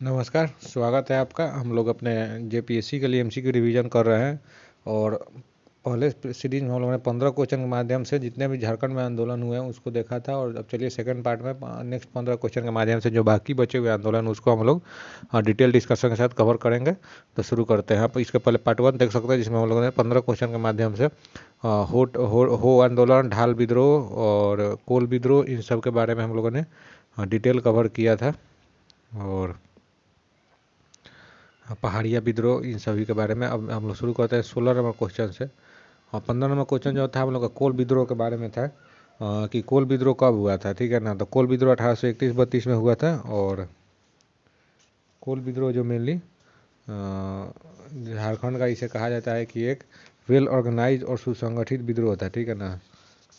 नमस्कार, स्वागत है आपका। हम लोग अपने जेपीएससी के लिए एमसीक्यू रिवीजन कर रहे हैं और पहले सीरीज में हम लोगों ने 15 क्वेश्चन के माध्यम से जितने भी झारखंड में आंदोलन हुए हैं उसको देखा था। और अब चलिए सेकंड पार्ट में नेक्स्ट 15 क्वेश्चन के माध्यम से जो बाकी बचे हुए आंदोलन उसको हम लोग डिटेल डिस्कशन के साथ कवर करेंगे। तो शुरू करते हैं। आप इसके पहले पार्ट 1 देख सकते हैं जिसमें हम लोगों ने 15 क्वेश्चन के माध्यम से हो आंदोलन, ढाल विद्रोह और कोल विद्रोह, इन सब के बारे में हम लोगों ने डिटेल कवर किया था। और पहाड़िया विद्रोह, इन सभी के बारे में अब हम लोग शुरू करते हैं 16 नंबर क्वेश्चन से। और 15 नंबर क्वेश्चन जो था हम लोग का कोल विद्रोह के बारे में था कि कोल विद्रोह कब हुआ था, ठीक है ना। तो कोल विद्रोह 1831-32 में हुआ था। और कोल विद्रोह जो मेनली झारखंड का इसे कहा जाता है कि एक वेल ऑर्गेनाइज और सुसंगठित विद्रोह था, ठीक है ना।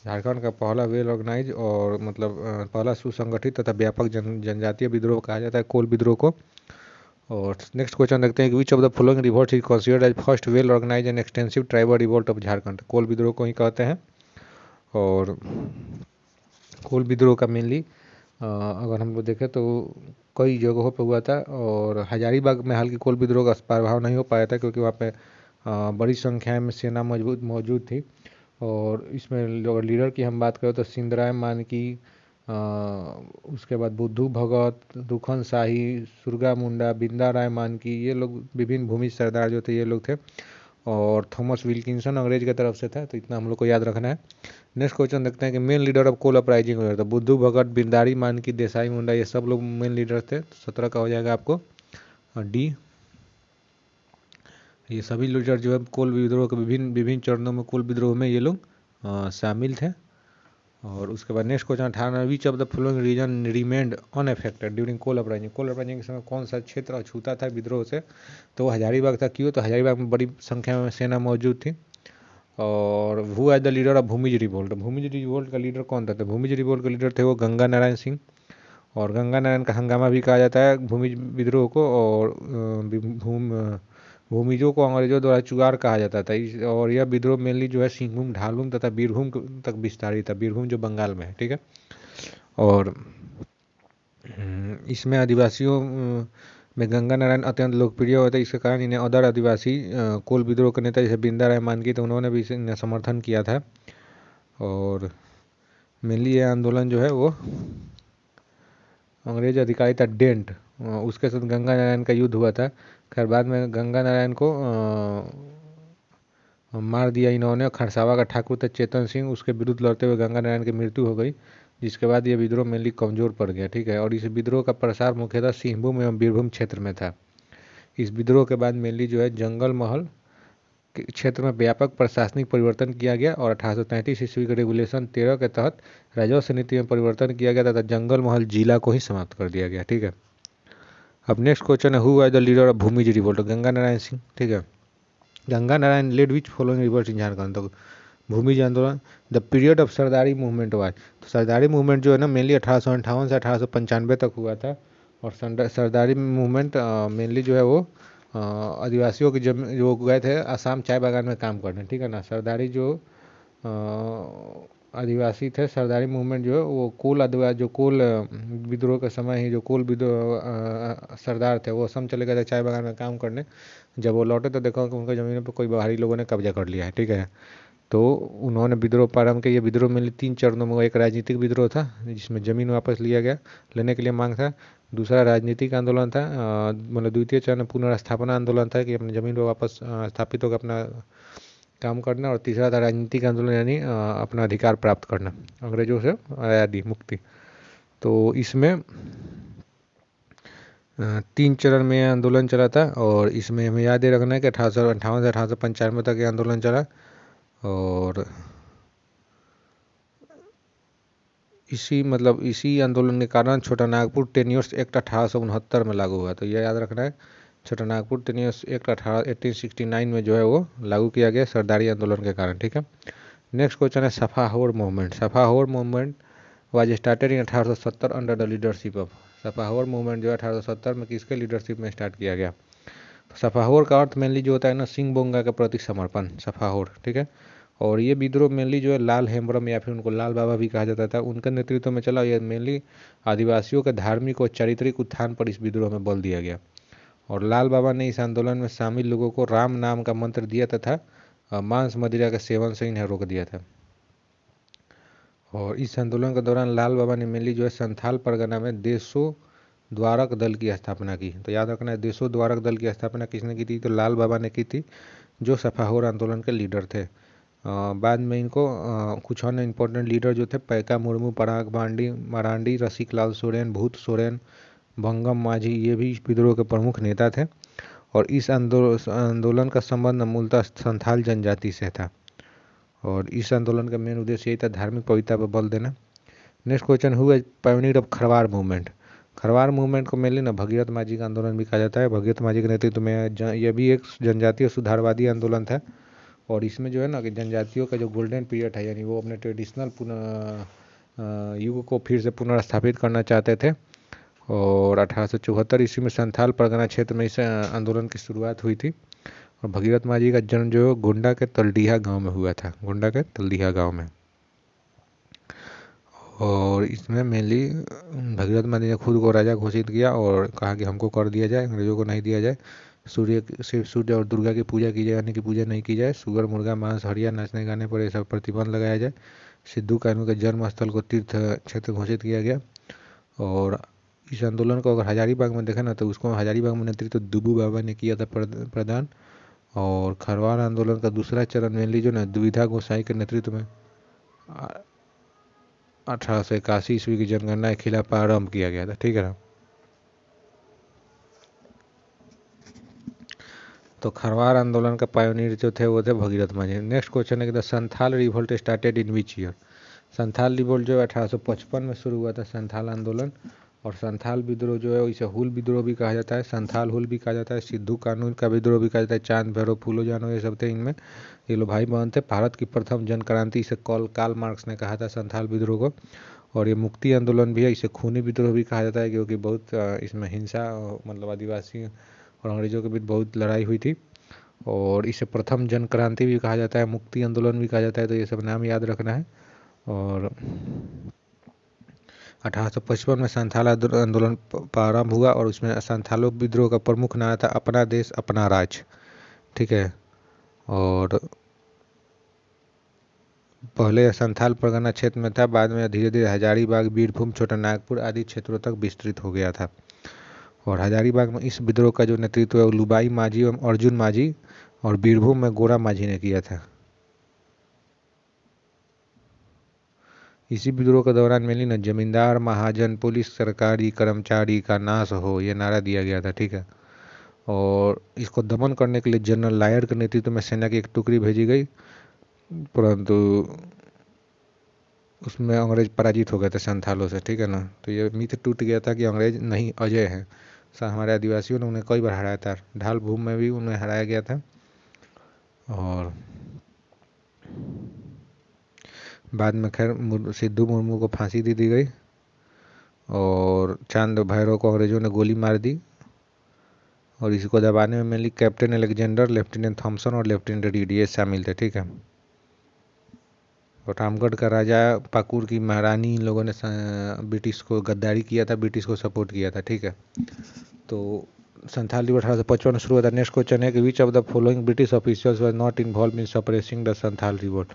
झारखंड का पहला वेल ऑर्गेनाइज और मतलब पहला सुसंगठित तथा व्यापक जनजातीय विद्रोह कहा जाता है कोल विद्रोह को। और नेक्स्ट क्वेश्चन देखते हैं कि which of the following revolt is considered as first well organise and extensive tribal revolt of Jharkhand. Kol विद्रोह को ही कहते हैं। और कोल विद्रोह का मेनली अगर हम लोग देखें तो कई जगहों पे हुआ था। और हजारीबाग में हाल की कोल विद्रोह का प्रभाव नहीं हो पाया था क्योंकि वहाँ पे बड़ी संख्या में सेना मौजूद थी। और इसमें लीडर की हम बात करें तो सिंधराय मानकी, उसके बाद बुद्धू भगत, दुखन शाही, सुरगा मुंडा, बिंदा राय मानकी, ये लोग विभिन्न भूमि सरदार जो थे ये लोग थे। और थॉमस विल्किंसन अंग्रेज की तरफ से था। तो इतना हम लोग को याद रखना है। नेक्स्ट क्वेश्चन देखते हैं कि main leader of coal uprising हो तो बुद्धू भगत, बिंदारी मानकी, देसाई मुंडा, ये सब लोग मेन लीडर थे। 17 का हो जाएगा आपको डी। ये सभी लीडर जो है कोल विद्रोह के विभिन्न चरणों में कोल विद्रोह में ये लोग शामिल थे। और उसके बाद next question 18, which of the following region remained unaffected during Kol uprising. Kol uprising के समय कौन सा क्षेत्र अछूता था विद्रोह से, तो हजारीबाग था। क्यों, तो हजारीबाग में बड़ी संख्या में सेना मौजूद थी। और who was the leader of Bhumij revolt, Bhumij revolt का लीडर कौन था, तो भूमिज रिवोल्ट का लीडर थे वो गंगा नारायण सिंह। और गंगा नारायण का हंगामा भी कहा जाता है भूमिज विद्रोह को। और भूमिजों को अंग्रेजों द्वारा चुगार कहा जाता था। और यह विद्रोह मेनली जो है सिंहभूम, ढालभूम तथा बीरभूम तक विस्तारित था। बीरभूम जो बंगाल में है, ठीक है। और इसमें आदिवासियों में गंगा नारायण अत्यंत लोकप्रिय होते, इसके कारण इन्हें अदर आदिवासी कोल विद्रोह के नेता जैसे बिंदा राय मानकी, तो उन्होंने भी इसे समर्थन किया था। और मेनली ये आंदोलन जो है वो अंग्रेज अधिकारी था डेंट, उसके साथ गंगा नारायण का युद्ध हुआ था। खैर बाद में गंगा नारायण को मार दिया इन्होंने। खरसावा का ठाकुर था चेतन सिंह, उसके विरुद्ध लड़ते हुए गंगा नारायण की मृत्यु हो गई, जिसके बाद ये विद्रोह मेनली कमजोर पड़ गया, ठीक है। और इस विद्रोह का प्रसार मुख्यतः सिंहभूम एवं बीरभूम क्षेत्र में था। इस विद्रोह के बाद मेनली जो है जंगल महल के क्षेत्र में व्यापक प्रशासनिक परिवर्तन किया गया। और 1833 ईस्वी के रेगुलेशन 13 के तहत राजस्व नीति में परिवर्तन किया गया तथा जंगल महल जिला को ही समाप्त कर दिया गया, ठीक है। अब नेक्स्ट क्वेश्चन है who are the leader of Bhumij revolt, Ganga Narayan Singh, ठीक है। Ganga Narayan led which following revolt in Jharkhand, तो भूमिज आंदोलन। The period of Sardari movement was, तो सरदारी मूवमेंट जो है ना मेनली 1858 से 1895 तक हुआ था। और सरदारी मूवमेंट मेनली जो है वो आदिवासियों की जो गए थे आसाम चाय बागान में काम करने, ठीक है ना। सरदारी जो आदिवासी थे, सरदारी मूवमेंट जो है वो जो कोल विद्रोह के समय ही जो कोल विद्रोह सरदार थे वो असम चले गए थे चाय बागान में काम करने। जब वो लौटे तो देखा कि उनकी ज़मीनों पर कोई बाहरी लोगों ने कब्जा कर लिया है, ठीक है। तो उन्होंने विद्रोह प्रारंभ किया। ये विद्रोह में 3 चरणों में, एक राजनीतिक विद्रोह था जिसमें ज़मीन वापस लिया गया, लेने के लिए मांग था। दूसरा राजनीतिक आंदोलन था, मतलब द्वितीय चरण पुनर्स्थापना आंदोलन था कि अपनी ज़मीन पर वापस स्थापित होकर अपना काम करना। और तीसरा था राजनीतिक आंदोलन यानी अपना अधिकार प्राप्त करना, अंग्रेजों से आज़ादी मुक्ति। तो इसमें 3 चरण में आंदोलन चला था। और इसमें हमें याद रखना है कि 1858 से 1895 तक ये आंदोलन चला। और इसी आंदोलन के कारण छोटा नागपुर टेन्योर्स एक्ट 1869 में लागू हुआ। तो यह याद रखना है, छोटा नागपुर टेन्योर्स एक्ट 1869 में जो है वो लागू किया गया सरदारी आंदोलन के कारण, ठीक है। नेक्स्ट क्वेश्चन है Safahor movement. Safahor movement was started in 1870 under the leadership of, Safahor movement जो है 1870 में किसके लीडरशिप में स्टार्ट किया गया। तो सफाहोर का अर्थ मेनली जो होता है ना सिंह बोंगा के प्रति समर्पण, सफाहोर, ठीक है। और ये विद्रोह मेनली जो है लाल हेम्ब्रम या फिर उनको लाल बाबा भी कहा जाता था, उनके नेतृत्व में चला। यह मेनली आदिवासियों के धार्मिक और चारित्रिक उत्थान पर इस विद्रोह में बल दिया गया। और लाल बाबा ने इस आंदोलन में शामिल लोगों को राम नाम का मंत्र दिया तथा मांस मदिरा के सेवन से इन्हें रोक दिया था। और इस आंदोलन के दौरान लाल बाबा ने मेनली जो है संथाल परगना में देशों द्वारक दल की स्थापना की। तो याद रखना है, देशों द्वारक दल की स्थापना किसने की थी? तो लाल बाबा ने की थी, जो सफाहोर आंदोलन के लीडर थे। बाद में इनको कुछ अन्य इंपॉर्टेंट लीडर जो थे, पैका मुर्मू, पराग मरांडी, रसिक लाल सोरेन, भूत सोरेन, भंगम माझी, ये भी इस विद्रोह के प्रमुख नेता थे। और इस आंदोलन का संबंध मूलतः संथाल जनजाति से था। और इस आंदोलन का मेन उद्देश्य यही था, धार्मिक पवित्रता पर बल देना। Next question, who is pioneer of Kharwar movement? Kharwar movement को मेनली ना भगीरथ माझी का आंदोलन भी कहा जाता है। भगीरथ माझी के नेतृत्व में यह भी एक जनजातीय सुधारवादी आंदोलन था। और इसमें जो है ना कि जनजातियों का जो गोल्डन पीरियड है, यानी वो अपने ट्रेडिशनल युग को फिर से पुनर्स्थापित करना चाहते थे। और 1874 ईस्वी में संथाल परगना क्षेत्र में इस आंदोलन की शुरुआत हुई थी। और भगीरथ माझी का जन्म जो गोंडा के तलडीहा गांव में हुआ था, गोंडा के तलडीहा गांव में। और इसमें मेनली भगीरथ माझी ने खुद को राजा घोषित किया और कहा कि हमको कर दिया जाए, अंग्रेजों को नहीं दिया जाए। सिर्फ सूर्य और दुर्गा की पूजा की जाए, यानी कि पूजा नहीं की जाए। शुगर, मुर्गा, मांस, हड़िया, नाचने गाने पर ये सब प्रतिबंध लगाया जाए। सिद्धू कानू के जन्म स्थल को तीर्थ क्षेत्र घोषित किया गया। और इस आंदोलन को अगर हजारीबाग में देखा ना, तो उसको हजारीबाग में नेतृत्व दुबू बाबा ने किया था प्रदान। और खरवार आंदोलन का दूसरा चरण मेनली जो ना द्विधा गोसाई के नेतृत्व में 1881 ईस्वी की जनगणना के खिलाफ आरंभ किया गया था। ठीक है ना। तो खरवार आंदोलन का पायोनियर जो थे वो थे भगीरथ माझी। नेक्स्ट क्वेश्चन है कि the Santhal revolt started in which year? Santhal revolt जो 1855 में शुरू हुआ था, संथाल आंदोलन। और संथाल विद्रोह जो है इसे हुल विद्रोह भी कहा जाता है, संथाल हुल भी कहा जाता है, सिद्धू कानून का विद्रोह भी कहा जाता है, चांद भैरव, फूलो जानो, ये सब थे। इनमें ये लोग भाई बहन थे। भारत की प्रथम जन क्रांति इसे कार्ल मार्क्स ने कहा था संथाल विद्रोह को। और ये मुक्ति आंदोलन भी है, इसे खूनी विद्रोह भी कहा जाता है, क्योंकि बहुत इसमें हिंसा, मतलब आदिवासी और अंग्रेजों के बीच बहुत लड़ाई हुई थी। और इसे प्रथम जन क्रांति भी कहा जाता है, मुक्ति आंदोलन भी कहा जाता है। तो ये सब नाम याद रखना है। और 1855 में संथाल आंदोलन प्रारंभ हुआ और उसमें संथालों विद्रोह का प्रमुख नारा था अपना देश अपना राज। ठीक है। और पहले संथाल परगना क्षेत्र में था, बाद में धीरे धीरे हजारीबाग, बीरभूम, छोटा नागपुर आदि क्षेत्रों तक विस्तृत हो गया था। और हजारीबाग में इस विद्रोह का जो नेतृत्व है वो लुबाई माझी एवं अर्जुन माझी, और बीरभूम में गोरा माझी ने किया था। इसी विद्रोह के दौरान मेनली न जमींदार, महाजन, पुलिस, सरकारी कर्मचारी का नाश हो, यह नारा दिया गया था। ठीक है। और इसको दमन करने के लिए जनरल लायर के नेतृत्व में सेना की एक टुकड़ी भेजी गई, परंतु उसमें अंग्रेज पराजित हो गए थे संथालों से। ठीक है ना। तो ये मिथ टूट गया था कि अंग्रेज नहीं अजय हैं। हमारे आदिवासियों ने उन्हें कई बार हराया था, ढाल भूम में भी उन्हें हराया गया था। और बाद में खैर सिद्धू मुर्मू को फांसी दे दी गई और चांद भैरव को अंग्रेजों ने गोली मार दी। और इसको दबाने में mainly captain Alexander, lieutenant Thomson और लेफ्टिनेंट रीड ये शामिल थे। ठीक है। और रामगढ़ का राजा, पाकुर की महारानी, इन लोगों ने ब्रिटिश को गद्दारी किया था, ब्रिटिश को सपोर्ट किया था। ठीक है। तो संथाल रिवोल्ट 1855 में शुरू हुआ था। नेक्स्ट क्वेश्चन है कि which of the following British officials were not involve in suppressing the Santhal revolt?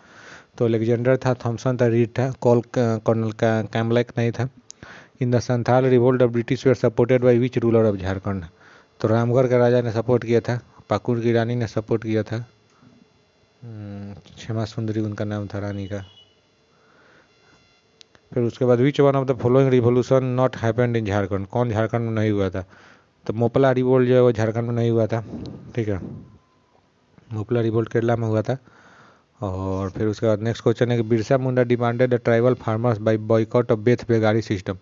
तो अलेक्जेंडर था, थॉमसन था, रीड था, कर्नल कैमलैक नहीं था। In the Santhal revolt the British were supported by which ruler of Jharkhand? तो रामगढ़ के राजा ने सपोर्ट किया था, पाकुर की रानी ने सपोर्ट किया था, क्षमा सुंदरी उनका नाम था रानी का। फिर उसके बाद विच one of the following revolution not happened in Jharkhand? कौन झारखंड में नहीं हुआ था? तो मोपला रिवोल्ट जो है वो झारखंड में नहीं हुआ था। ठीक है। मोपला रिवोल्ट केरला में हुआ था। और फिर उसके बाद नेक्स्ट क्वेश्चन है कि Birsa Munda demanded the tribal farmers by boycott of beth begari system.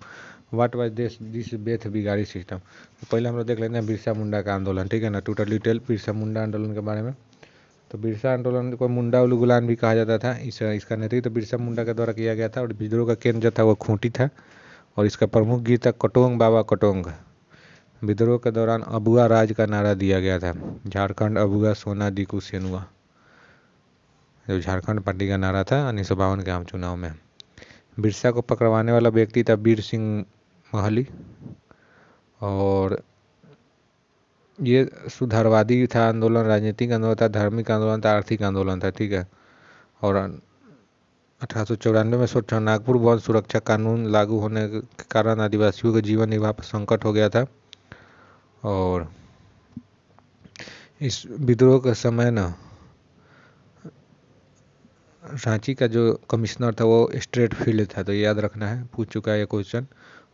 What was this beth begari system? तो पहले हम लोग देख लेते हैं बिरसा मुंडा का आंदोलन। ठीक है ना। टोटल डिटेल बिरसा मुंडा आंदोलन के बारे में। तो बिरसा आंदोलन को मुंडा उलगुलान भी कहा जाता था। इसका नेतृत्व बिरसा मुंडा के द्वारा किया गया था। और विद्रोह का केंद्र जो था वो खूंटी था। और इसका प्रमुख गीत था कटोंग बाबा कटोंग। विद्रोह के दौरान अबुआ राज का नारा दिया गया था, झारखंड अबुआ सोना दिकू सेनुआ। जो झारखंड पार्टी का नारा था 1952 के आम चुनाव में। बिरसा को पकड़वाने वाला व्यक्ति था वीर सिंह महली, और ये सुधारवादी था आंदोलन, राजनीतिक आंदोलन था, धार्मिक आंदोलन था, आर्थिक आंदोलन था, ठीक है। और 1894 में सोचा नागपुर वन सुरक्षा कानून लागू होने के कारण आदिवासियों के जीवन निर्वाह पर संकट हो गया था। और इस विद्रोह के समय ना रांची का जो कमिश्नर था वो स्ट्रेट फील्ड था, तो याद रखना है, पूछ चुका है ये क्वेश्चन।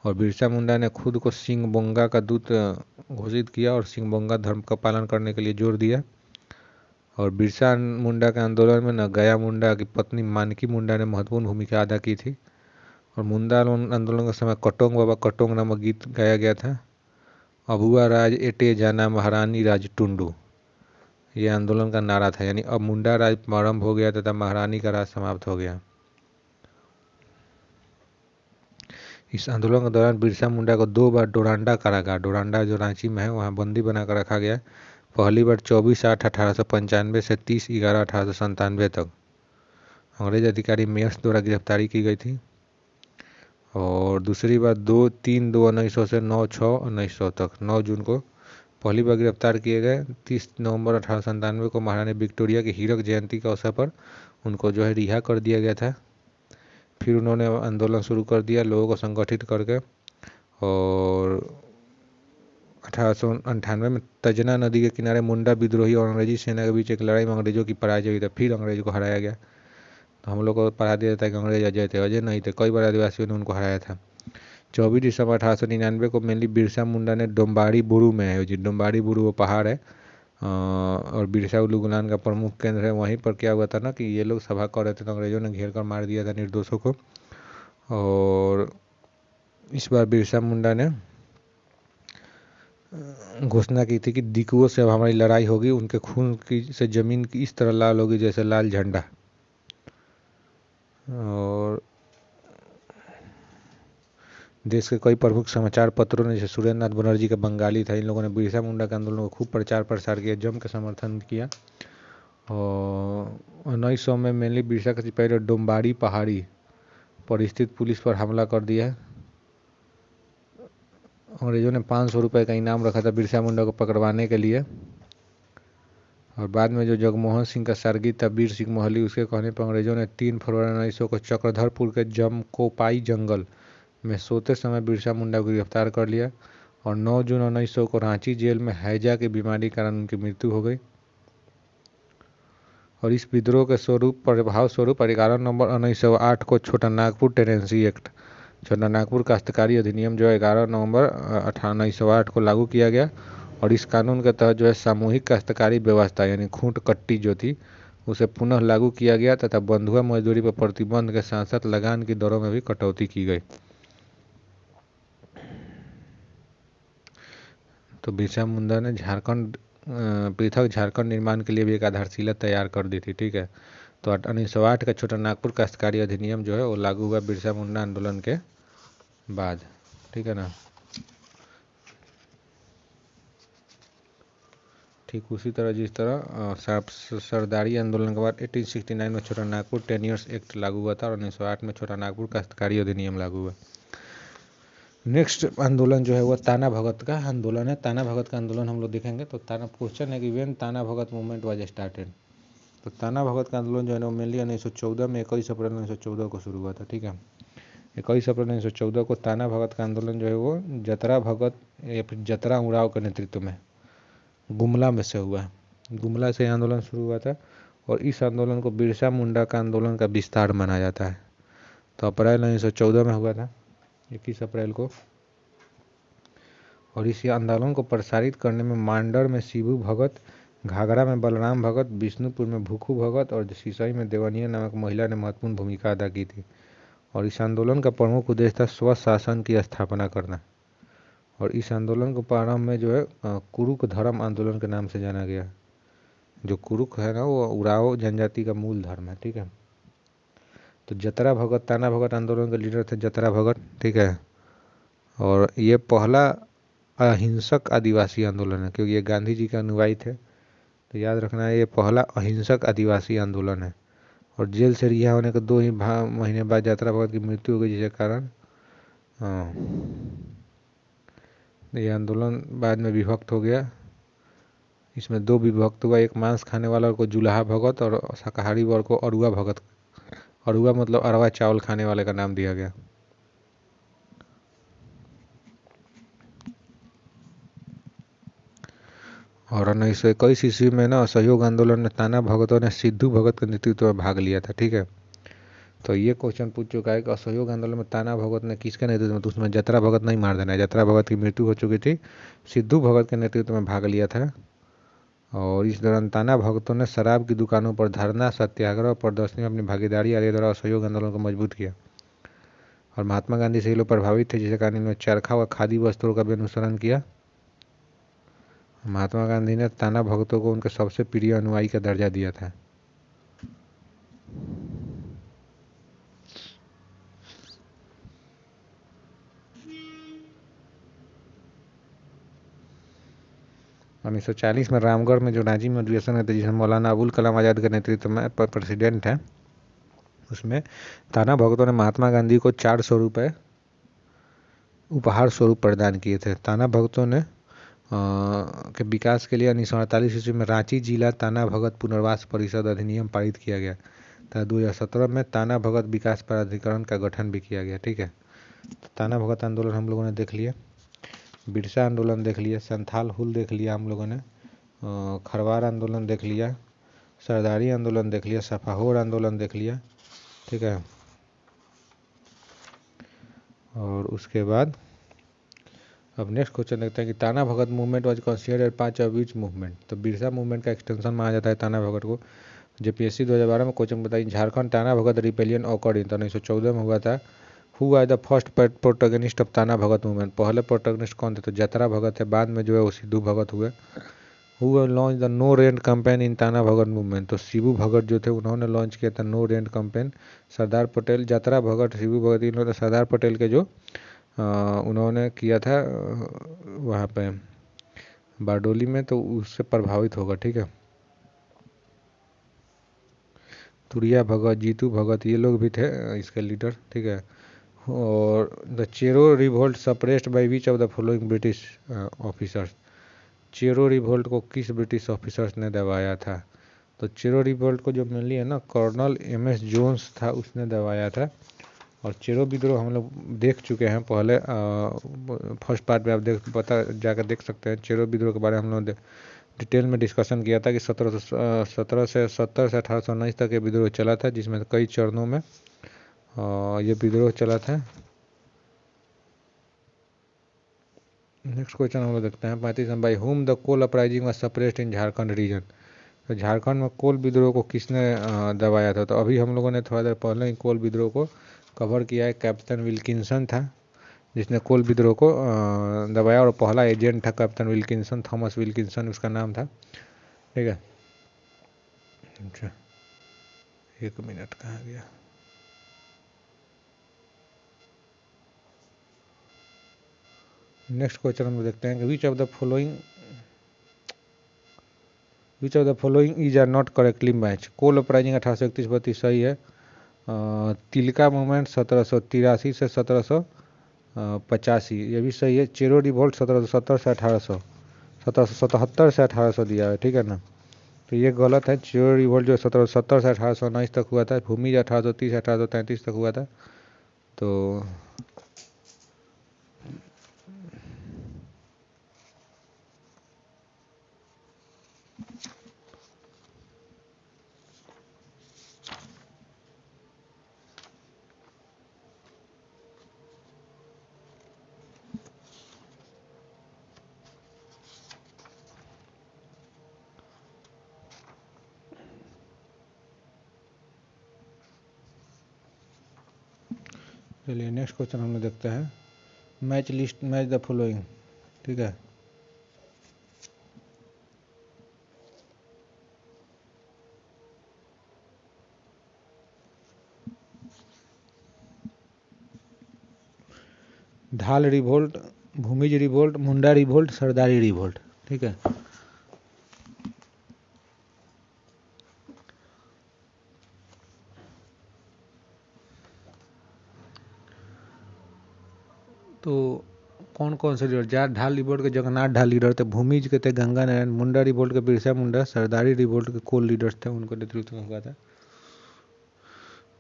और बिरसा मुंडा ने खुद को सिंह बोंगा का दूत घोषित किया और सिंह बोंगा धर्म का पालन करने के लिए जोर दिया। और बिरसा मुंडा के आंदोलन में न गया मुंडा की पत्नी मानकी मुंडा ने महत्वपूर्ण भूमिका अदा की थी। और मुंडा आंदोलन के समय कटोंग बाबा कटोंग नामक गीत गाया गया था। अबुआ राज एटे जाना महारानी राज टुंडू, ये आंदोलन का नारा था, यानी अब मुंडा राज प्रारंभ हो गया तथा महारानी का राज समाप्त हो गया। इस आंदोलन के दौरान बिरसा मुंडा को 2 बार डोरांडा कारागार, डोरांडा जो रांची में है, वहाँ बंदी बनाकर रखा गया। पहली बार 24/8/1895 से 30/11/1897 तक अंग्रेज अधिकारी मेयर्स द्वारा गिरफ्तारी की गई थी। और दूसरी बार 2/3/1900 से 9/6/1900 तक 9 जून को पहली बार गिरफ्तार किए गए। 30 नवंबर 1897 को महारानी विक्टोरिया की हीरक जयंती के अवसर पर उनको जो है रिहा कर दिया गया था। फिर उन्होंने आंदोलन शुरू कर दिया लोगों को संगठित करके। और 1898 में तजना नदी के किनारे मुंडा विद्रोही और अंग्रेजी सेना के बीच एक लड़ाई में अंग्रेजों की पराजय हुई थी, फिर अंग्रेज को हराया गया। तो हम लोग को पढ़ा दिया जाता है कि अंग्रेज अजय थे, अजय नहीं थे, कई बार आदिवासियों ने उनको हराया था। 24 दिसंबर 1899 को मेनली बिरसा मुंडा ने डोम्बाड़ी बुरू में है, जी डोम्बाड़ी बुरू वो पहाड़ है, और बिरसा उलूगुलान का प्रमुख केंद्र है। वहीं पर क्या हुआ था ना कि ये लोग सभा कर रहे थे तो अंग्रेजों ने घेर कर मार दिया था निर्दोषों को। और इस बार बिरसा मुंडा ने घोषणा की थी कि दिकुओं से अब हमारी लड़ाई होगी, उनके खून की से जमीन की इस तरह लाल होगी जैसे लाल झंडा। और देश के कई प्रमुख समाचार पत्रों ने, जैसे सुरेंद्र नाथ बनर्जी का बंगाली था, इन लोगों ने बिरसा मुंडा के आंदोलन को खूब प्रचार प्रसार किया, जम के समर्थन किया। और 1900 में मेनली बिरसा के सिपाही डोम्बाड़ी पहाड़ी पर स्थित पुलिस पर हमला कर दिया। अंग्रेजों ने 500 रुपये का इनाम रखा था बिरसा मुंडा को पकड़वाने के लिए। और बाद में जो जगमोहन सिंह का सारगी था वीर सिंह महली, उसके कहने पर अंग्रेजों ने 3 फरवरी 1900 को चक्रधरपुर के जमकोपाई जंगल में सोते समय बिरसा मुंडा को गिरफ्तार कर लिया। और 9 जून 1900 को रांची जेल में हैजा की बीमारी के कारण उनकी मृत्यु हो गई। और इस विद्रोह के प्रभाव स्वरूप 11 नवंबर 1908 को छोटा नागपुर टेनेंसी एक्ट, छोटा नागपुर काश्तकारी अधिनियम जो है 11 नवंबर 1908 को लागू किया गया। और इस कानून के तहत जो है सामूहिक काश्तकारी व्यवस्था यानी खूंट कट्टी जो थी उसे पुनः लागू किया गया तथा बंधुआ मजदूरी पर प्रतिबंध के साथ साथ लगान की दरों में भी कटौती की गई। तो बिरसा मुंडा ने पृथक झारखंड निर्माण के लिए भी एक आधारशिला तैयार कर दी थी, ठीक है। तो 1908 का छोटा नागपुर काश्तकारी अधिनियम जो है वो लागू हुआ बिरसा मुंडा आंदोलन के बाद, ठीक है ना। ठीक उसी तरह जिस तरह सरदारी आंदोलन के बाद 1869 में छोटा नागपुर 10 ईयर्स एक्ट लागू हुआ था और 1908 में छोटा नागपुर काश्तकारी अधिनियम लागू हुआ। नेक्स्ट आंदोलन जो है वह ताना भगत का आंदोलन है। ताना भगत का आंदोलन हम लोग देखेंगे तो क्वेश्चन है कि व्हेन ताना भगत मूवमेंट वाज स्टार्टेड। तो ताना भगत का आंदोलन जो है ना मेनली 1914 में 21 अप्रैल 1914 को शुरू हुआ था, ठीक है। 21 अप्रैल 1914 को ताना भगत का आंदोलन जो है वो जतरा भगत या फिर जतरा उराव के नेतृत्व में गुमला में से हुआ। गुमला से आंदोलन शुरू हुआ था और इस आंदोलन को बिरसा मुंडा का आंदोलन का विस्तार माना जाता है। तो अप्रैल 1914 में हुआ था 21 अप्रैल को। और इस आंदोलन को प्रसारित करने में मांडर में शिबू भगत, घाघरा में बलराम भगत, विष्णुपुर में भूखू भगत और सिसई में देवनिया नामक महिला ने महत्वपूर्ण भूमिका अदा की थी। और इस आंदोलन का प्रमुख उद्देश्य था स्वशासन की स्थापना करना। और इस आंदोलन को प्रारंभ में जो है कुरुक धर्म आंदोलन के नाम से जाना गया। जो कुरुक है ना वो उराव जनजाति का मूल धर्म है, ठीक है। तो जतरा भगत ताना भगत आंदोलन के लीडर थे जतरा भगत, ठीक है। और ये पहला अहिंसक आदिवासी आंदोलन है क्योंकि ये गांधी जी के अनुयायी थे। तो याद रखना है ये पहला अहिंसक आदिवासी आंदोलन है। और जेल से रिहा होने के 2 ही महीने बाद यात्रा भगत की मृत्यु हो गई, जिसके कारण ये आंदोलन बाद में विभक्त हो गया। इसमें 2 विभक्त हुआ, एक मांस खाने वाला को जुलाहा भगत और शाकाहारी वर्ग को अरुआ भगत। अरुआ मतलब अरवा चावल खाने वाले का नाम दिया गया। और 1921 ईस्वी में ना असहयोग आंदोलन में ताना भगतों ने सिद्धू भगत के नेतृत्व में भाग लिया था। ठीक है, तो ये क्वेश्चन पूछ चुका है कि असहयोग आंदोलन में ताना भगत ने किसके नेतृत्व में, तो उसमें जतरा भगत नहीं मार देना है, जतरा भगत की मृत्यु हो चुकी थी, सिद्धू भगत के नेतृत्व में भाग लिया था। और इस दौरान ताना भगतों ने शराब की दुकानों पर धरना, सत्याग्रह और प्रदर्शनी में अपनी भागीदारी आदि द्वारा असहयोग आंदोलन को मजबूत किया। और महात्मा गांधी से ये लोग प्रभावित थे, जिसके कारण इन्होंने चरखा व खादी वस्त्रों का भी अनुसरण किया। महात्मा गांधी ने ताना भगतों को उनके सबसे प्रिय अनुयायी का दर्जा दिया था। और 1940 में रामगढ़ में जो नाजिम अधिवेशन है, जिसमें मौलाना अबुल कलाम आज़ाद के नेतृत्व में प्रेसिडेंट है, उसमें ताना भगतों ने महात्मा गांधी को 400 रुपये उपहार स्वरूप प्रदान किए थे। ताना भगतों ने के विकास के लिए 1948 ईस्वी में रांची जिला ताना भगत पुनर्वास परिषद अधिनियम पारित किया गया तथा 2017 में ताना भगत विकास प्राधिकरण का गठन भी किया गया। ठीक है, तो ताना भगत आंदोलन हम लोगों ने देख लिया, बिरसा आंदोलन देख लिया, संथाल हुल देख लिया हम लोगों ने, खरवार आंदोलन देख लिया, सरदारी आंदोलन देख लिया, सफाहोर आंदोलन देख लिया। ठीक है, और उसके बाद अब नेक्स्ट क्वेश्चन देखते हैं कि Tana Bhagat movement was considered part of which movement. तो बिरसा मूवमेंट का एक्सटेंशन माना जाता है ताना भगत को। जेपीएससी 2012 में क्वेश्चन बताइए, झारखंड ताना भगत रिपेलियन ऑकर्ड इन 1914 में हुआ था। Who are the first protagonist of Tana Bhagat movement. पहले प्रोटोगनिस्ट कौन थे, तो जतरा भगत है, बाद में जो है वो सिद्धू भगत हुए। Who launch the no rent campaign in Tana Bhagat movement. तो शिबू भगत जो थे उन्होंने लॉन्च किया था no rent campaign. Sardar Patel, जतरा भगत, शिबू भगत, इन लोग सरदार पटेल के जो उन्होंने किया था वहाँ पे बारडोली में, तो उससे प्रभावित होगा। ठीक है, तुरिया भगत, जीतू भगत, ये लोग भी थे इसके लीडर। ठीक है, और the Chero revolt suppressed by which of the following British officers. Chero revolt को किस ब्रिटिश ऑफिसर्स ने दबाया था, तो चेरो रिवोल्ट को जो मेनली है ना कर्नल एमएस जोन्स था, उसने दबाया था। और चेरो विद्रोह हम लोग देख चुके हैं पहले, फर्स्ट पार्ट में आप जाकर देख सकते हैं। चेरो विद्रोह के बारे में हम लोग डिटेल में डिस्कशन किया था कि 1770 से 1819 तक ये विद्रोह चला था, जिसमें कई चरणों में ये विद्रोह चला था। नेक्स्ट क्वेश्चन हम लोग देखते हैं 35 में, by whom the Kol uprising was suppressed in Jharkhand region. तो झारखंड में कोल विद्रोह को किसने दबाया था, तो अभी हम लोगों ने थोड़ा देर पहले ही कोल विद्रोह को कवर किया है। कैप्टन विल्किंसन था जिसने कोल विद्रोह को दबाया, और पहला एजेंट था कैप्टन विल्किंसन, थॉमस विल्किंसन उसका नाम था। ठीक है, अच्छा 1 मिनट कहाँ गया। नेक्स्ट क्वेश्चन हम देखते हैं कि which of the following is are not correctly match. Kol uprising 1831 सही है। तिलका मूवमेंट 1783 से 1785 ये भी सही है। चेरो रिवोल्ट 1770 से 1777 से 1800 दिया है। ठीक है ना, तो ये गलत है। चेरो रिवोल्ट जो 1770 से 1819 तक हुआ था। भूमि 1830 से 1833 तक हुआ था। तो चलिए नेक्स्ट क्वेश्चन हम लोग देखते हैं, मैच द फॉलोइंग। ठीक है, ढाल रिवोल्ट, भूमिज रिवोल्ट, मुंडा रिवोल्ट, सरदारी रिवोल्ट। ठीक है, तो कौन कौन से लीडर, जाट ढाल रिवोल्ट के जगन्नाथ ढाल लीडर थे, भूमिज के थे गंगा नारायण, मुंडा रिवोल्ट के बिरसा मुंडा, सरदारी रिवोल्ट के कोल लीडर्स थे, उनको नेतृत्व में हुआ था।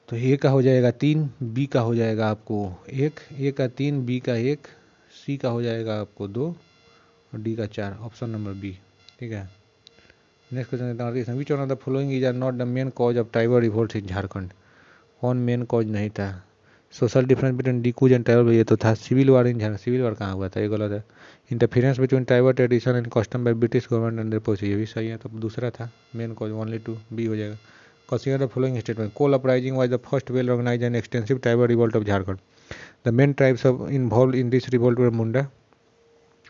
तो ए का हो जाएगा 3, बी का हो जाएगा आपको 1, ए का 3, बी का 1, सी का हो जाएगा आपको 2 और डी का 4, ऑप्शन नंबर बी। ठीक है, next question, which one of the following is are not the main cause of tribal revolt in Jharkhand. कौन मेन कॉज नहीं था। Social difference between dikus and tribal, ये तो था। Civil war in Jharkhand, civil war कहाँ हुआ था, ये गलत है। Interference between tribal tradition and custom by British government and policy, ये भी सही है, तो दूसरा था मेन कॉज, ओनली 2, बी हो जाएगा। Consider the following statement, Kol uprising was the first well organised and extensive tribal revolt of Jharkhand. The main tribes of involve in this revolt were Munda,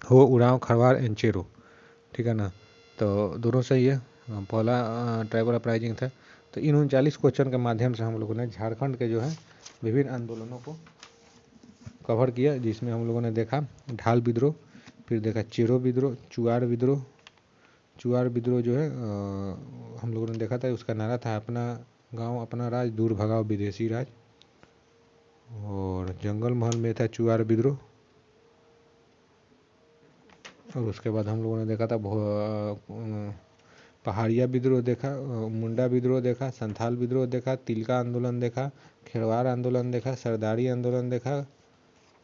Ho, Oraon, Kharwar and Chero. ठीक है ना, तो दोनों सही है। पहला ट्राइबल अपराइजिंग था। तो इन 39 क्वेश्चन के माध्यम से हम लोगों ने झारखंड के जो है विभिन्न आंदोलनों को कवर किया, जिसमें हम लोगों ने देखा ढाल विद्रोह, फिर देखा चेरो विद्रोह, चुआर विद्रोह। चुआर विद्रोह जो है हम लोगों ने देखा था, उसका नारा था अपना गांव अपना राज, दूर भगाओ विदेशी राज। और जंगल महल में था चुआर विद्रोह। और उसके बाद हम लोगों ने देखा था पहाड़िया विद्रोह देखा, मुंडा विद्रोह देखा, संथाल विद्रोह देखा, तिलका आंदोलन देखा, खेरवार आंदोलन देखा, सरदारी आंदोलन देखा।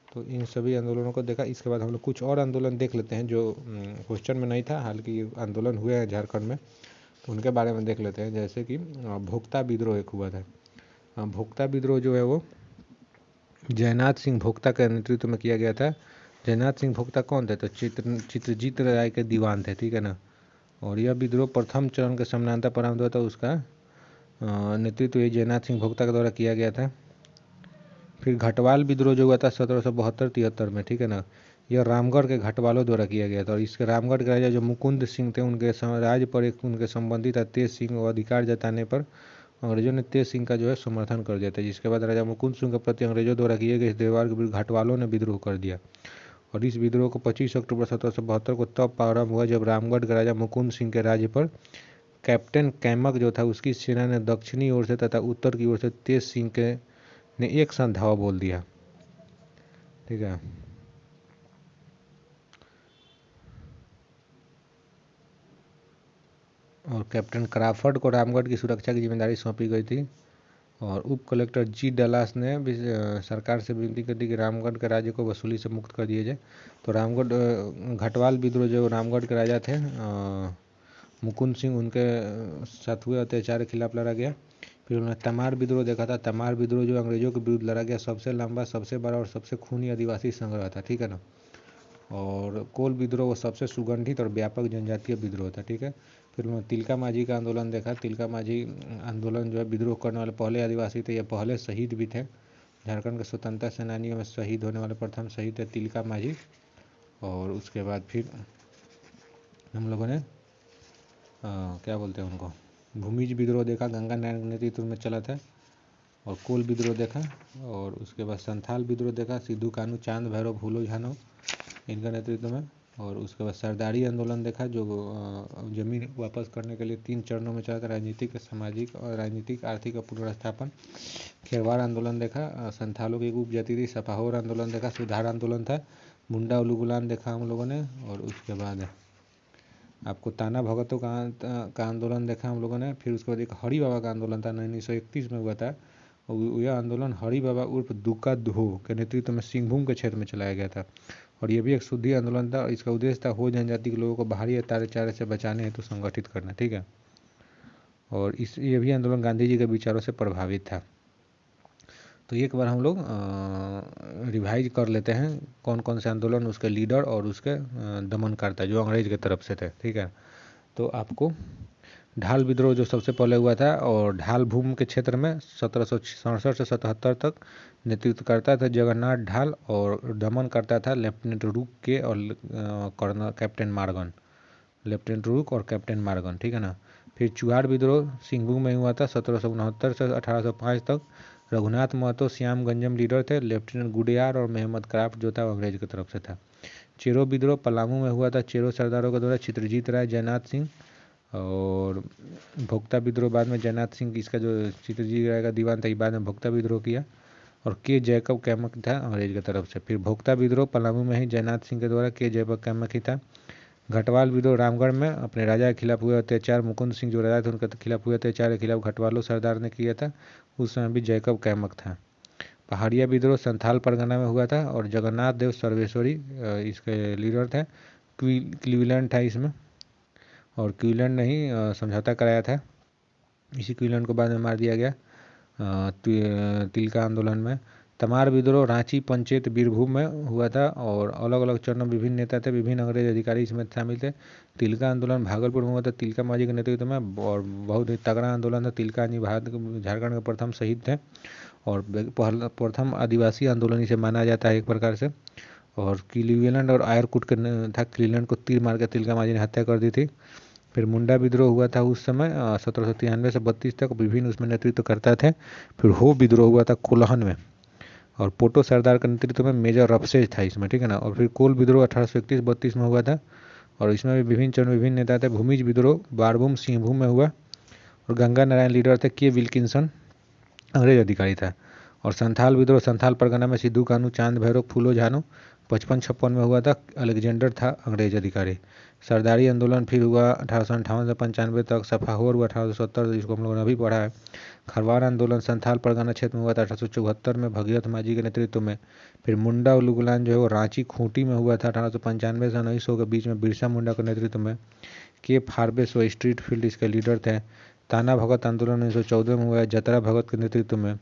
तो इन सभी आंदोलनों को देखा। इसके बाद हम लोग कुछ और आंदोलन देख लेते हैं जो क्वेश्चन में नहीं था, हालांकि आंदोलन हुए हैं झारखंड में, तो उनके बारे में देख लेते हैं। जैसे कि भोक्ता विद्रोह एक हुआ था। भोक्ता विद्रोह जो है वो जयनाथ सिंह भोक्ता के नेतृत्व में किया गया था। जयनाथ सिंह भोक्ता कौन थे, तो चित्रजीत राय के दीवान थे। ठीक है ना, और यह विद्रोह प्रथम चरण के समानांतर प्रारंभ हुआ था, उसका नेतृत्व ये जयनाथ सिंह भोक्ता के द्वारा किया गया था। फिर घटवाल विद्रोह जो हुआ था 1772-73 में। ठीक है ना, यह रामगढ़ के घटवालों द्वारा किया गया था। और इसके रामगढ़ के राजा जो मुकुंद सिंह थे, उनके राज्य पर एक उनके संबंधी था तेज सिंह, और अधिकार जताने पर अंग्रेजों ने तेज सिंह का जो है समर्थन कर दिया था। जिसके बाद राजा मुकुंद सिंह के प्रति अंग्रेजों द्वारा किए गए इस व्यवहार के विरुद्ध घटवालों ने विद्रोह कर दिया। और इस विद्रोह को 25 अक्टूबर 1772 को तब प्रारंभ हुआ जब रामगढ़ के राजा मुकुंद सिंह के राज्य पर कैप्टन कैमक जो था, उसकी सेना ने दक्षिणी ओर से तथा उत्तर की ओर से तेज सिंह के ने एक साथ धावा बोल दिया। ठीक है, और कैप्टन क्राफर्ड को रामगढ़ की सुरक्षा की जिम्मेदारी सौंपी गई थी। और उप कलेक्टर जी डलास ने भी सरकार से विनती कर दी कि रामगढ़ के राज्य को वसूली से मुक्त कर दिया जाए। तो रामगढ़ घटवाल विद्रोह जो रामगढ़ के राजा थे मुकुंद सिंह, उनके साथ हुए अत्याचार के खिलाफ लड़ा गया। फिर उन्होंने तमार विद्रोह देखा था। तमार विद्रोह जो अंग्रेजों के विरुद्ध लड़ा गया, सबसे लंबा, सबसे बड़ा और सबसे खूनी आदिवासी संग्रह था। ठीक है ना, और कोल विद्रोह वो सबसे सुगठित और व्यापक जनजातीय विद्रोह था। ठीक है, फिर उन्होंने तिलका माझी का आंदोलन देखा। तिलका माझी आंदोलन जो है विद्रोह करने वाले पहले आदिवासी थे, ये पहले शहीद भी थे। झारखंड के स्वतंत्रता सेनानियों में शहीद होने वाले प्रथम शहीद थे तिलका माझी। और उसके बाद फिर हम लोगों ने क्या बोलते हैं उनको, भूमिज विद्रोह देखा, गंगा नारायण के नेतृत्व में चला था। और कोल विद्रोह देखा। और उसके बाद संथाल विद्रोह देखा, सिद्धू कानू, चांद भैरव, भूलो झानो, इनका नेतृत्व में। और उसके बाद सरदारी आंदोलन देखा, जो जमीन वापस करने के लिए 3 चरणों में चला था, राजनीतिक, सामाजिक और राजनीतिक आर्थिक और पुनर्स्थापन। खेरवार आंदोलन देखा, संथालों की एक उपजाति थी। सपाहोर आंदोलन देखा, सुधार आंदोलन था। मुंडा उलूगुलान देखा हम लोगों ने। और उसके बाद आपको ताना भगतों का आंदोलन देखा हम लोगों ने। फिर उसके बाद एक हरि बाबा का आंदोलन था, 1931 में हुआ था। यह आंदोलन हरि बाबा उर्फ दुक्का दुहो के नेतृत्व में सिंहभूम के क्षेत्र में चलाया गया था। और यह भी एक शुद्धि आंदोलन था। और इसका उद्देश्य था हो जनजाति के लोगों को बाहरी अत्याचार से बचाने हेतु संगठित करना। ठीक है, और ये भी आंदोलन गांधी जी के विचारों से प्रभावित था। तो एक बार हम लोग रिवाइज कर लेते हैं कौन कौन से आंदोलन, उसके लीडर और उसके दमनकर्ता जो अंग्रेज की तरफ से थे। ठीक है, तो आपको ढाल विद्रोह जो सबसे पहले हुआ था, और ढाल भूमि के क्षेत्र में 1767 से 77 तक नेतृत्व करता था जगन्नाथ ढाल, और दमन करता था लेफ्टिनेंट रूक के और कर्नल कैप्टन मार्गन, लेफ्टिनेंट रूक और कैप्टन मार्गन। ठीक है ना, फिर चुहार विद्रोह सिंहभूम में हुआ था 1769 से 1805 तक। रघुनाथ महतो श्याम गंजम लीडर थे। लेफ्टिनेंट गुडियार और मेहमद क्राफ्ट जो था अंग्रेज की तरफ से था। चेरो विद्रोह पलामू में हुआ था, चेरो सरदारों के द्वारा, चित्रजीत राय, जयनाथ सिंह। और भोक्ता विद्रोह बाद में जयनाथ सिंह, इसका जो चित्रजीत राय का दीवान था, बाद में भोक्ता विद्रोह किया। और के जैकब कैमक था अंग्रेज की तरफ से। फिर भोक्ता विद्रोह पलामू में ही जयनाथ सिंह के द्वारा के जैकब कैमक ही था। घटवाल विद्रोह रामगढ़ में अपने राजा के खिलाफ हुए अत्याचार, मुकुंद सिंह जो राजा थे उनके खिलाफ हुए अत्याचार के खिलाफ घटवालों सरदार ने किया था, उस समय भी जैकब कैमक था। पहाड़िया विद्रोह संथाल परगना में हुआ था और जगन्नाथ देव सर्वेश्वरी इसके लीडर थे। क्लीवलैंड था इसमें, और क्लीवलैंड ने ही समझौता कराया था। इसी क्लीवलैंड को बाद में मार दिया गया तिलका आंदोलन में। तमार विद्रोह रांची, पंचेत, बीरभूम में हुआ था और अलग अलग चरणों में विभिन्न नेता थे, विभिन्न अंग्रेज अधिकारी इसमें शामिल थे। तिलका आंदोलन भागलपुर में हुआ था तिलका मांझी के नेतृत्व में और बहुत ही तगड़ा आंदोलन था। तिलका जी भारत झारखंड के प्रथम शहीद थे और प्रथम आदिवासी आंदोलन इसे माना जाता है एक प्रकार से। और क्लीवलैंड और आयरकुट के था, क्लीवलैंड को तीर मार के तिलका मांझी ने हत्या कर दी थी। फिर मुंडा विद्रोह हुआ था उस समय 1793 से 32 तक, विभिन्न उसमें नेतृत्व करता थे। फिर हो विद्रोह हुआ था कोल्हन में और पोटो सरदार के नेतृत्व में मेजर रफसेज था इसमें, ठीक है ना। और फिर कोल विद्रोह 1831-32 में हुआ था और इसमें भी विभिन्न चरण विभिन्न नेता थे। भूमिज विद्रोह बारभूम सिंहभूम में हुआ और गंगा नारायण लीडर थे। के विल्किंसन अंग्रेज अधिकारी था। और संथाल विद्रोह संथाल परगना में सिद्धू कानू, चांद भैरव, फूलो झानो 55-56 में हुआ था। अलेक्जेंडर था अंग्रेज अधिकारी। सरदारी आंदोलन फिर हुआ 1858 से 95 तक। सफाहोर हुआ 1870, जिसको हम लोगों ने अभी पढ़ा है। खरवार आंदोलन संथाल परगना क्षेत्र में हुआ था 1874 में भगीरथ मांझी के नेतृत्व में। फिर मुंडा उलुगुलान जो है वो रांची खूंटी में हुआ था 1895 से 1900 के बीच में बिरसा मुंडा के नेतृत्व में। के फारबेस व स्ट्रीट फील्ड इसके लीडर थे। ताना भगत आंदोलन 1914 में हुआ है जतरा भगत के नेतृत्व में।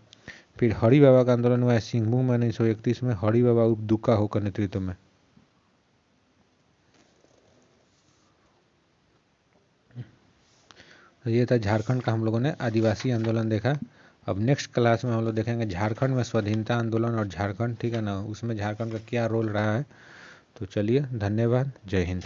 फिर हरि बाबा का आंदोलन हुआ है सिंहभूम में 1931 में, हरि बाबा उर्फ दुक्का होकर नेतृत्व में। ये था झारखंड का हम लोगों ने आदिवासी आंदोलन देखा। अब नेक्स्ट क्लास में हम लोग देखेंगे झारखंड में स्वाधीनता आंदोलन और झारखंड, ठीक है ना, उसमें झारखंड का क्या रोल रहा है। तो चलिए, धन्यवाद, जय हिंद।